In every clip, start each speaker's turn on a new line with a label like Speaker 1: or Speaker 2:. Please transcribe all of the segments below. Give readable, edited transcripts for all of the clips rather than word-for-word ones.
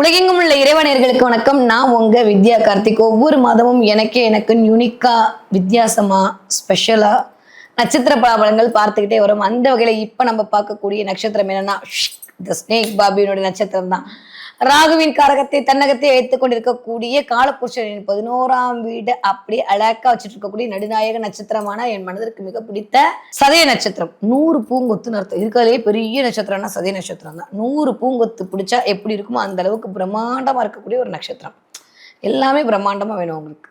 Speaker 1: உலகெங்கும் உள்ள இறைவனர்களுக்கு வணக்கம். நான் உங்க வித்யா கார்த்திக். ஒவ்வொரு மாதமும் எனக்கு யூனிக்கா, வித்தியாசமா, ஸ்பெஷலா நட்சத்திர பலாபலங்கள் பார்த்துக்கிட்டே வரும். அந்த வகையில இப்ப நம்ம பார்க்கக்கூடிய நட்சத்திரம் என்னன்னா த ஸ்னேக் பாபியினுடைய நட்சத்திரம் தான். ராகுவின் காரகத்தை தன்னகத்தை வைத்துக் கொண்டிருக்கக்கூடிய காலபுருஷனின் 11ஆம் வீடு அப்படியே அழகா வச்சுட்டு இருக்கக்கூடிய நடுநாயக நட்சத்திரமான என் மனதிற்கு மிக பிடித்த சதய நட்சத்திரம். 100 பூங்கொத்துன்னு அர்த்தம். இருக்கிறதுலே பெரிய நட்சத்திரம்னா சதய நட்சத்திரம் தான். 100 பூங்கொத்து பிடிச்சா எப்படி இருக்குமோ அந்த அளவுக்கு பிரம்மாண்டமா இருக்கக்கூடிய ஒரு நட்சத்திரம். எல்லாமே பிரம்மாண்டமா வேணும் உங்களுக்கு.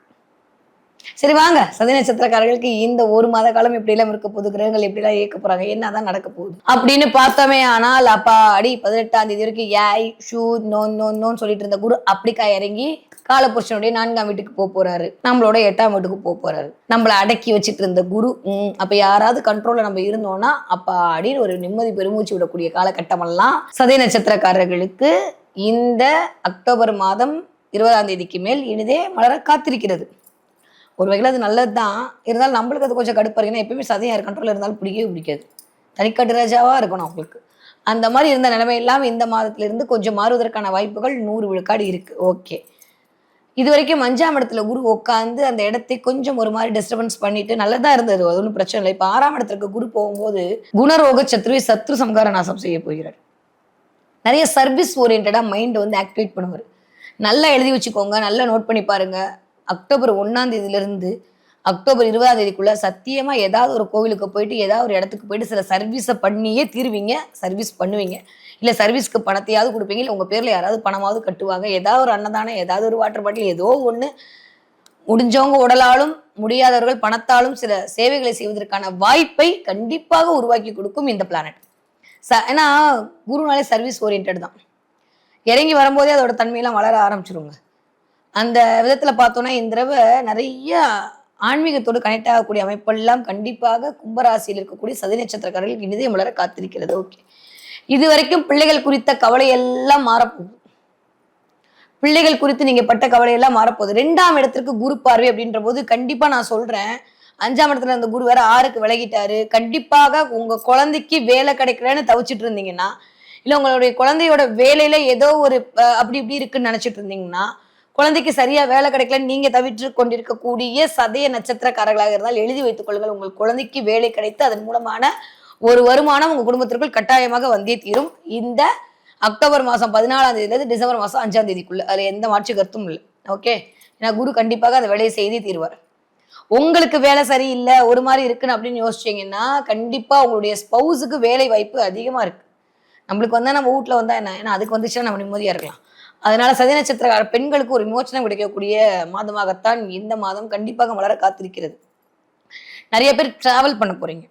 Speaker 1: சரி வாங்க, சதய நட்சத்திரக்காரர்களுக்கு இந்த ஒரு மாத காலம் எப்படி எல்லாம் இருக்க போகுது, கிரகங்கள் எப்படி எல்லாம் இயக்க போறாங்க, என்னதான் நடக்க போகுது அப்படின்னு பார்த்தோமே. ஆனால் அப்பாடி 18ஆம் தேதி வரைக்கும் யாய் ஷூ நோன்னு சொல்லிட்டு இருந்த குரு அப்படிக்கா இறங்கி காலபுருஷனுடைய 4ஆம் வீட்டுக்கு போறாரு, நம்மளோட 8ஆம் வீட்டுக்கு போறாரு. நம்மளை அடக்கி வச்சுட்டு இருந்த குரு அப்ப யாராவது கண்ட்ரோல்ல நம்ம இருந்தோம்னா அப்பாடின்னு ஒரு நிம்மதி பெருமூச்சு விடக்கூடிய காலகட்டம் எல்லாம் சதய நட்சத்திரக்காரர்களுக்கு இந்த அக்டோபர் மாதம் 20ஆம் தேதிக்கு மேல் இனிதே மலர காத்திருக்கிறது. ஒரு வகையில் அது நல்லது தான். இருந்தாலும் நம்மளுக்கு அது கொஞ்சம் கடுப்பாக இருக்குன்னா எப்பயுமே சதையார் கண்ட்ரோல் இருந்தாலும் பிடிக்கவே பிடிக்காது. தனிக்கட்டு ராஜாவாக இருக்கணும் அவங்களுக்கு. அந்த மாதிரி இருந்த நிலைமை இல்லாமல் இந்த மாதத்திலிருந்து கொஞ்சம் மாறுவதற்கான வாய்ப்புகள் 100 விழுக்காடு இருக்கு. ஓகே, இது வரைக்கும் 5ஆம் இடத்துல குரு உட்காந்து அந்த இடத்தை கொஞ்சம் ஒரு மாதிரி டிஸ்டர்பன்ஸ் பண்ணிட்டு நல்லதா இருந்தது, அது ஒன்றும் பிரச்சனை இல்லை. இப்போ 6ஆம் இடத்துக்கு குரு போகும்போது குணரோக சத்ரு சம்கார நாசம் செய்ய போகிறார். நிறைய சர்வீஸ் ஓரியன்டா மைண்ட் வந்து ஆக்டிவேட் பண்ணுவார். நல்லா எழுதி வச்சுக்கோங்க, நல்லா நோட் பண்ணி பாருங்க. அக்டோபர் 1ஆம் தேதியிலிருந்து அக்டோபர் 20ஆம் தேதிக்குள்ள சத்தியமா ஏதாவது ஒரு கோவிலுக்கு போயிட்டு ஏதாவது ஒரு இடத்துக்கு போயிட்டு சில சர்வீஸை பண்ணியே தீர்வீங்க. சர்வீஸ் பண்ணுவீங்க, இல்லை சர்வீஸ்க்கு பணத்தையாவது கொடுப்பீங்க, இல்லை உங்க பேர்ல யாராவது பணமாவது கட்டுவாங்க. ஏதாவது ஒரு அன்னதானம், ஏதாவது ஒரு வாட்டர் பாட்டில், ஏதோ ஒன்று. முடிஞ்சவங்க உடலாலும் முடியாதவர்கள் பணத்தாலும் சில சேவைகளை செய்வதற்கான வாய்ப்பை கண்டிப்பாக உருவாக்கி கொடுக்கும் இந்த பிளானட். ஏன்னா குருனாலே சர்வீஸ் ஓரியன்ட் தான். இறங்கி வரும்போதே அதோட தன்மையெல்லாம் வளர ஆரம்பிச்சிருங்க. அந்த விதத்துல பார்த்தோன்னா இந்த தடவை நிறைய ஆன்மீகத்தோடு கனெக்ட் ஆகக்கூடிய அமைப்பெல்லாம் கண்டிப்பாக கும்பராசியில் இருக்கக்கூடிய சதி நட்சத்திரக்காரர்களுக்கு இனிதே மலர காத்திருக்கிறது. ஓகே, இது வரைக்கும் பிள்ளைகள் குறித்த கவலை எல்லாம் மாறப்போகுது. பிள்ளைகள் குறித்து நீங்க பட்ட கவலை எல்லாம் மாறப்போகுது. 2ஆம் இடத்திற்கு குரு பார்வை அப்படின்ற போது கண்டிப்பா நான் சொல்றேன், 5ஆம் இடத்துல இருந்த குரு வேற 6க்கு விலகிட்டாரு. கண்டிப்பாக உங்க குழந்தைக்கு வேலை கிடைக்கலன்னு தவிச்சிட்டு இருந்தீங்கன்னா, இல்ல உங்களுடைய குழந்தையோட வேலையில ஏதோ ஒரு அப்படி இப்படி இருக்குன்னு நினைச்சிட்டு இருந்தீங்கன்னா, குழந்தைக்கு சரியா வேலை கிடைக்கலன்னு நீங்க தவிற்று கொண்டிருக்கக்கூடிய சதய நட்சத்திரக்காரர்களாக இருந்தால் எழுதி வைத்துக் கொள்ளுங்கள். உங்கள் குழந்தைக்கு வேலை கிடைத்து அதன் மூலமான ஒரு வருமானம் உங்க குடும்பத்திற்குள் கட்டாயமாக வந்தே தீரும். இந்த அக்டோபர் மாதம் 14ஆம் தேதியிலிருந்து டிசம்பர் மாதம் 5ஆம் தேதிக்குள்ள அதுல எந்த மாற்று கருத்தும் இல்லை. ஓகே, ஏன்னா குரு கண்டிப்பாக அந்த வேலையை செய்தே தீர்வார். உங்களுக்கு வேலை சரியில்லை ஒரு மாதிரி இருக்குன்னு அப்படின்னு யோசிச்சீங்கன்னா கண்டிப்பா உங்களுடைய ஸ்பௌஸுக்கு வேலை வாய்ப்பு அதிகமா இருக்கு. நம்மளுக்கு வந்தா நம்ம வீட்டுல வந்தா என்ன, ஏன்னா அதுக்கு வந்துச்சுன்னா நம்ம நிம்மதியா இருக்கலாம். அதனால சதி நட்சத்திர பெண்களுக்கு ஒரு விமோச்சனம் கிடைக்கக்கூடிய மாதமாகத்தான் இந்த மாதம் கண்டிப்பாக மலர காத்திருக்கிறது. நிறைய பேர் டிராவல் பண்ண போறீங்க.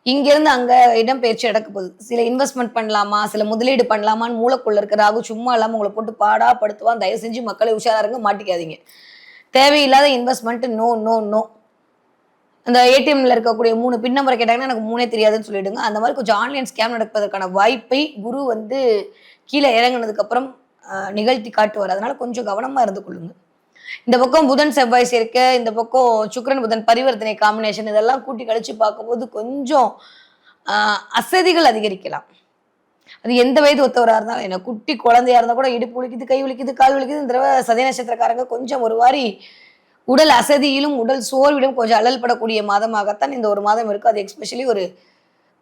Speaker 1: இங்க இருந்து அங்க இடம்பெயர்ச்சி நடக்க போகுது. சில இன்வெஸ்ட்மெண்ட் பண்ணலாமா, சில முதலீடு பண்ணலாமான்னு மூளைக்குள்ள இருக்கிற ராகு சும்மா இல்லாம உங்களை போட்டு பாடா படுத்துவான். தயவு செஞ்சு மக்களை உஷாராருங்க, மாட்டிக்காதீங்க. தேவையில்லாத இன்வெஸ்ட்மெண்ட் நோ நோ நோ. அந்த ஏடிஎம்ல இருக்கக்கூடிய 3 பின் நம்பரை கேட்டாங்கன்னா எனக்கு 3 தெரியாதுன்னு சொல்லிடுங்க. அந்த மாதிரி கொஞ்சம் ஆன்லைன் ஸ்கேம் நடப்பதற்கான வாய்ப்பை குரு வந்து கீழே இறங்கினதுக்கு அப்புறம் நிகழ்த்தி காட்டுவார். அதனால கொஞ்சம் கவனமா இருந்து கொள்ளுங்க. இந்த பக்கம் புதன் செவ்வாய் சேர்க்க, இந்த பக்கம் சுக்கிரன் புதன் பரிவர்த்தனை காம்பினேஷன், இதெல்லாம் கூட்டி கழிச்சு பார்க்கும்போது கொஞ்சம் அசதிகள் அதிகரிக்கலாம். அது எந்த வயது ஒத்தவராக இருந்தாலும் என்ன, குட்டி குழந்தையா இருந்தா கூட இடுப்பு வலிக்குது, கை வலிக்குது, கால் வலிக்குது. இந்த தடவை சதய நட்சத்திரக்காரங்க கொஞ்சம் ஒரு வாரி உடல் அசதியிலும் உடல் சோர்விலும் கொஞ்சம் அல்லல் படக்கூடிய மாதமாகத்தான் இந்த ஒரு மாதம் இருக்கு. அது எக்ஸ்பெஷலி ஒரு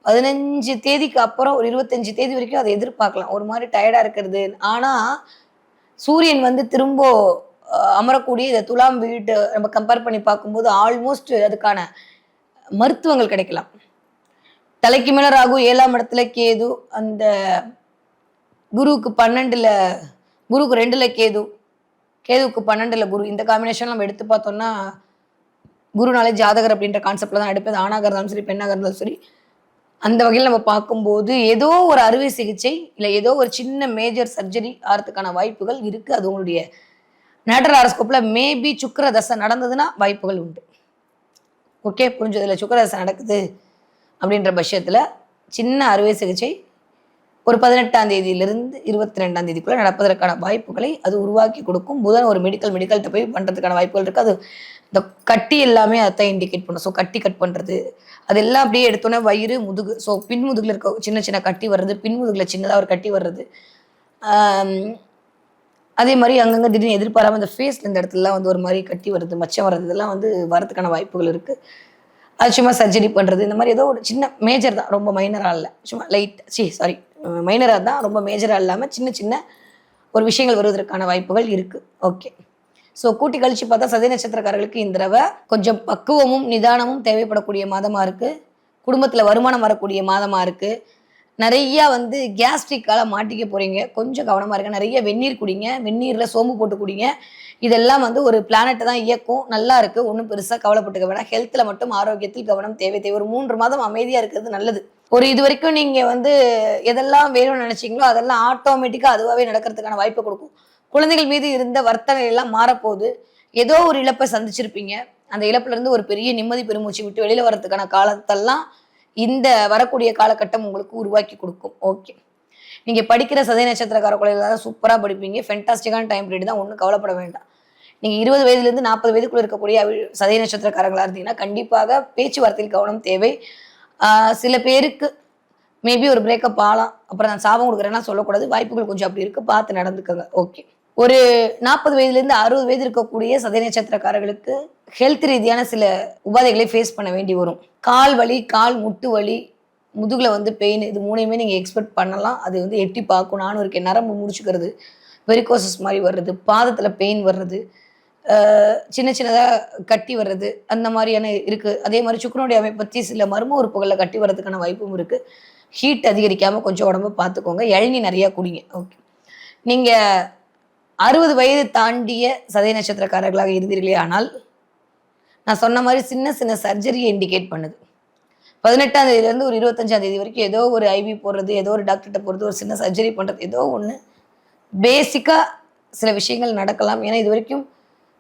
Speaker 1: 15 தேதிக்கு அப்புறம் ஒரு 25 தேதி வரைக்கும் அதை எதிர்பார்க்கலாம். ஒரு மாதிரி டயர்டா இருக்கிறது. ஆனா சூரியன் வந்து திரும்ப அமரக்கூடிய இந்த துலாம் வீடு நம்ம கம்பேர் பண்ணி பார்க்கும்போது ஆல்மோஸ்ட் அதுக்கான மருத்துவங்கள் கிடைக்கலாம். தலைக்கு மேல ராகு 7ஆம் இடத்துல கேது, அந்த குருவுக்கு 12ல குருக்கு 2ல கேது, கேதுவுக்கு 12ல குரு. இந்த காம்பினேஷன் நம்ம எடுத்து பார்த்தோம்னா குருனாலே ஜாதகர் அப்படின்ற கான்செப்ட்ல தான் எடுப்பது. ஆணாக இருந்தாலும் சரி பெண்ணாக இருந்தாலும் சரி. அந்த வகையில் நம்ம பார்க்கும்போது ஏதோ ஒரு அறுவை சிகிச்சை இல்லை ஏதோ ஒரு சின்ன மேஜர் சர்ஜரி ஆகிறதுக்கான வாய்ப்புகள் இருக்கு. அது உங்களுடைய நேட்டல் ஹாரோஸ்கோப்ல மேபி சுக்கிர தசை நடந்ததுன்னா வாய்ப்புகள் உண்டு. ஓகே, புரிஞ்சதுல சுக்கிர தசை நடக்குது அப்படின்ற பட்சத்துல சின்ன அறுவை சிகிச்சை ஒரு 18ஆம் தேதியிலிருந்து 22ஆம் தேதிக்குள்ள நடப்பதற்கான வாய்ப்புகளை அது உருவாக்கி கொடுக்கும். புதன் ஒரு மெடிக்கல்கிட்ட போய் பண்றதுக்கான வாய்ப்புகள் இருக்கு. அது இந்த கட்டி எல்லாமே அதான் இண்டிகேட் பண்ணும். ஸோ கட்டி கட் பண்றது அதெல்லாம் அப்படியே எடுத்தோன்னே வயிறு முதுகு, ஸோ பின்முதுகுல இருக்க சின்ன சின்ன கட்டி வர்றது, பின்முதுகுல சின்னதாக ஒரு கட்டி வர்றது, அதே மாதிரி அங்கங்க திடீர்னு எதிர்பாராம இந்த ஃபேஸ்ல இந்த இடத்துலலாம் வந்து ஒரு மாதிரி கட்டி வருது, மச்சம் வர்றது, இதெல்லாம் வந்து வரதுக்கான வாய்ப்புகள் இருக்கு. அது சும்மா சர்ஜரி பண்றது, இந்த மாதிரி ஏதோ ஒரு சின்ன மேஜர் தான், ரொம்ப மைனரா இல்ல. சும்மா லைட் சாரி மைனரா தான், ரொம்ப மேஜரா இல்லாம சின்ன சின்ன ஒரு விஷயங்கள் வருவதற்கான வாய்ப்புகள் இருக்கு. ஓகே. ஸோ கூட்டி கழிச்சு பார்த்தா சதய நட்சத்திரக்காரர்களுக்கு இந்த தடவை கொஞ்சம் பக்குவமும் நிதானமும் தேவைப்படக்கூடிய மாதமா இருக்கு. குடும்பத்துல வருமானம் வரக்கூடிய மாதமா இருக்கு. நிறைய வந்து கேஸ்ட்ரிக்கால மாட்டிக்க போறீங்க. கொஞ்சம் கவனமா இருங்க. நிறைய வெந்நீர் குடிங்க. வெந்நீர்ல சோம்பு போட்டு குடிங்க. இதெல்லாம் வந்து ஒரு பிளானட்ட தான் இயக்கும். நல்லா இருக்கு. ஒண்ணும் பெருசா கவலைப்பட்டுக்க வேணாம். ஹெல்த்ல மட்டும் ஆரோக்கியத்தில் கவனம் தேவை. ஒரு 3 மாதம் அமைதியா இருக்கிறது நல்லது. ஒரு இதுவரைக்கும் நீங்க வந்து எதெல்லாம் வேணும்னு நினைச்சீங்களோ, அதெல்லாம் ஆட்டோமேட்டிக்கா அதுவாவே நடக்கிறதுக்கான வாய்ப்பை கொடுக்கும். குழந்தைகள் மீது இருந்த வர்த்தனை எல்லாம் மாறப்போகுது. ஏதோ ஒரு இழப்பை சந்திச்சிருப்பீங்க. அந்த இழப்புல இருந்து ஒரு பெரிய நிம்மதி பெருமூச்சு விட்டு வெளியில வர்றதுக்கான காலத்தெல்லாம் இந்த வரக்கூடிய காலகட்டம் உங்களுக்கு உருவாக்கி கொடுக்கும். ஓகே. நீங்க படிக்கிற சதய நட்சத்திரக்கார குழந்தைகள் சூப்பரா படிப்பீங்க. ஃபென்டாஸ்டிக்கான டைம் பீரியட் தான். ஒண்ணும் கவலைப்பட வேண்டாம். நீங்க 20 வயதிலிருந்து 40 வயதுக்குள்ள இருக்கக்கூடிய சதய நட்சத்திரக்காரங்களா இருந்தீங்கன்னா கண்டிப்பாக பேச்சுவார்த்தையில் கவனம் தேவை. சில பேருக்கு மேபி ஒரு பிரேக்கப் ஆகலாம். அப்புறம் நான் சாபம் கொடுக்குறேன்னா சொல்லக்கூடாது. வாய்ப்புகள் கொஞ்சம் அப்படி இருக்கு. பார்த்து நடந்துக்கங்க. ஓகே. ஒரு 40 வயதிலிருந்து 60 வயது இருக்கக்கூடிய சதய நட்சத்திரக்காரர்களுக்கு ஹெல்த் ரீதியான சில உபாதைகளை ஃபேஸ் பண்ண வேண்டி வரும். கால் வலி, கால் முட்டு வலி, முதுகுல வந்து பெயின், இது 3யுமே நீங்க எக்ஸ்பெக்ட் பண்ணலாம். அது வந்து எட்டி பார்க்கும். நானும் இருக்கேன். நரம்பு முடிச்சுக்கிறது, வெரிகோசஸ் மாதிரி வர்றது, பாதத்துல பெயின் வர்றது, சின்ன சின்னதா கட்டி வர்றது, அந்த மாதிரியான இருக்கு. அதே மாதிரி சுக்கிரனுடைய அமைப்பு பற்றி சில மர்ம உறுப்புகள்ல கட்டி வர்றதுக்கான வாய்ப்பும் இருக்கு. ஹீட் அதிகரிக்காம கொஞ்சம் உடம்ப பார்த்துக்கோங்க. இளநீ நிறைய குடிங்க. ஓகே. நீங்க 60 வயது தாண்டிய சதய நட்சத்திரக்காரர்களாக இருந்தீர்களே ஆனால், நான் சொன்ன மாதிரி சின்ன சின்ன சர்ஜரியை இண்டிகேட் பண்ணுது. 18ஆம் தேதியிலேருந்து ஒரு 25ஆம் தேதி வரைக்கும் ஏதோ ஒரு ஐவி போடுறது, ஏதோ ஒரு டாக்டர்கிட்ட போகிறது, ஒரு சின்ன சர்ஜரி பண்ணுறது, ஏதோ ஒன்று பேசிக்கா சில விஷயங்கள் நடக்கலாம். ஏன்னா இது வரைக்கும்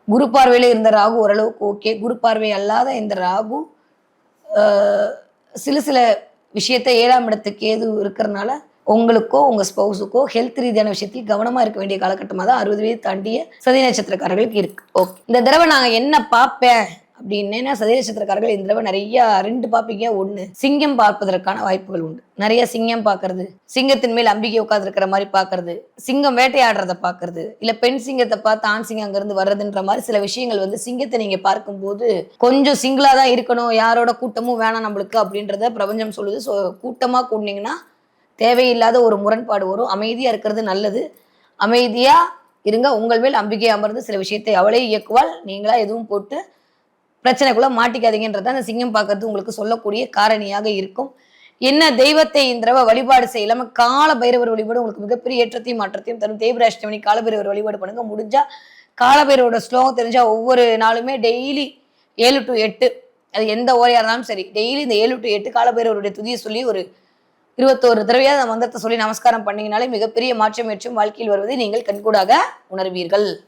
Speaker 1: குரு பார்வையில இருந்த ராகு ஓரளவுக்கு ஓகே. குரு பார்வை அல்லாத இந்த ராகு சில சில விஷயத்த 7ஆம் இடத்துக்கு கேது இருக்கிறதுனால உங்களுக்கோ உங்க ஸ்பௌஸுக்கோ ஹெல்த் ரீதியான விஷயத்தில் கவனமா இருக்க வேண்டிய காலகட்டமாக தான் 60 வயது தாண்டிய சதய நட்சத்திரக்காரர்களுக்கு இருக்கு. ஓகே. இந்த தடவை நாங்க என்ன பார்ப்பேன் அப்படின்னா, சதய நட்சத்திரக்காரர்கள் இந்த தடவை நிறைய 2 பார்ப்பீங்க. 1 சிங்கம் பார்ப்பதற்கான வாய்ப்புகள் உண்டு. நிறைய சிங்கம் பார்க்கறது, சிங்கத்தின் மேல் அம்பிகை உட்கார்ந்து இருக்கிற மாதிரி பார்க்கறது, சிங்கம் வேட்டையாடுறத பார்க்கறது, இல்ல பெண் சிங்கத்தை பார்த்து ஆண் சிங்கம் அங்கிருந்து வர்றதுன்ற மாதிரி சில விஷயங்கள் வந்து சிங்கத்தை நீங்க பார்க்கும்போது கொஞ்சம் சிங்கிளா தான் இருக்கணும், யாரோட கூட்டமும் வேணாம் நம்மளுக்கு அப்படின்றத பிரபஞ்சம் சொல்லுது. ஸோ கூட்டமா கூட்டினீங்கன்னா தேவையில்லாத ஒரு முரண்பாடு வரும். அமைதியா இருக்கிறது நல்லது. அமைதியா இருங்க. உங்கள் மேல் அம்பிகை அமர்ந்து சில விஷயத்தை அவளே இயக்குவாள். நீங்களா எதுவும் போட்டு பிரச்சனைக்குள்ள மாட்டிக்காதீங்கன்றத அந்த சிங்கம் பார்க்கறது உங்களுக்கு சொல்லக்கூடிய காரணியாக இருக்கும். என்ன தெய்வத்தை இந்த தடவை வழிபாடு செய்யலாம கால பைரவர் வழிபாடு உங்களுக்கு மிகப்பெரிய ஏற்றத்தையும் மாற்றத்தையும் தரும். தேய்பிராஷ்டமி கால பைரவர் வழிபாடு பண்ணுங்க. முடிஞ்சா கால பைரவரோட ஸ்லோகம் தெரிஞ்சா ஒவ்வொரு நாளுமே டெய்லி 7 to 8, அது எந்த ஓரையா இருந்தாலும் சரி, டெய்லி இந்த 7 to 8 கால பைரவருடைய துதியை சொல்லி ஒரு 21 தடவையாவது அந்த மந்திரத்தை சொல்லி நமஸ்காரம் பண்ணீங்கனாலே மிகப்பெரிய மாற்றம் ஏற்றும் வாழ்க்கையில் வருவதை நீங்கள் கண்கூடாக உணர்வீர்கள்.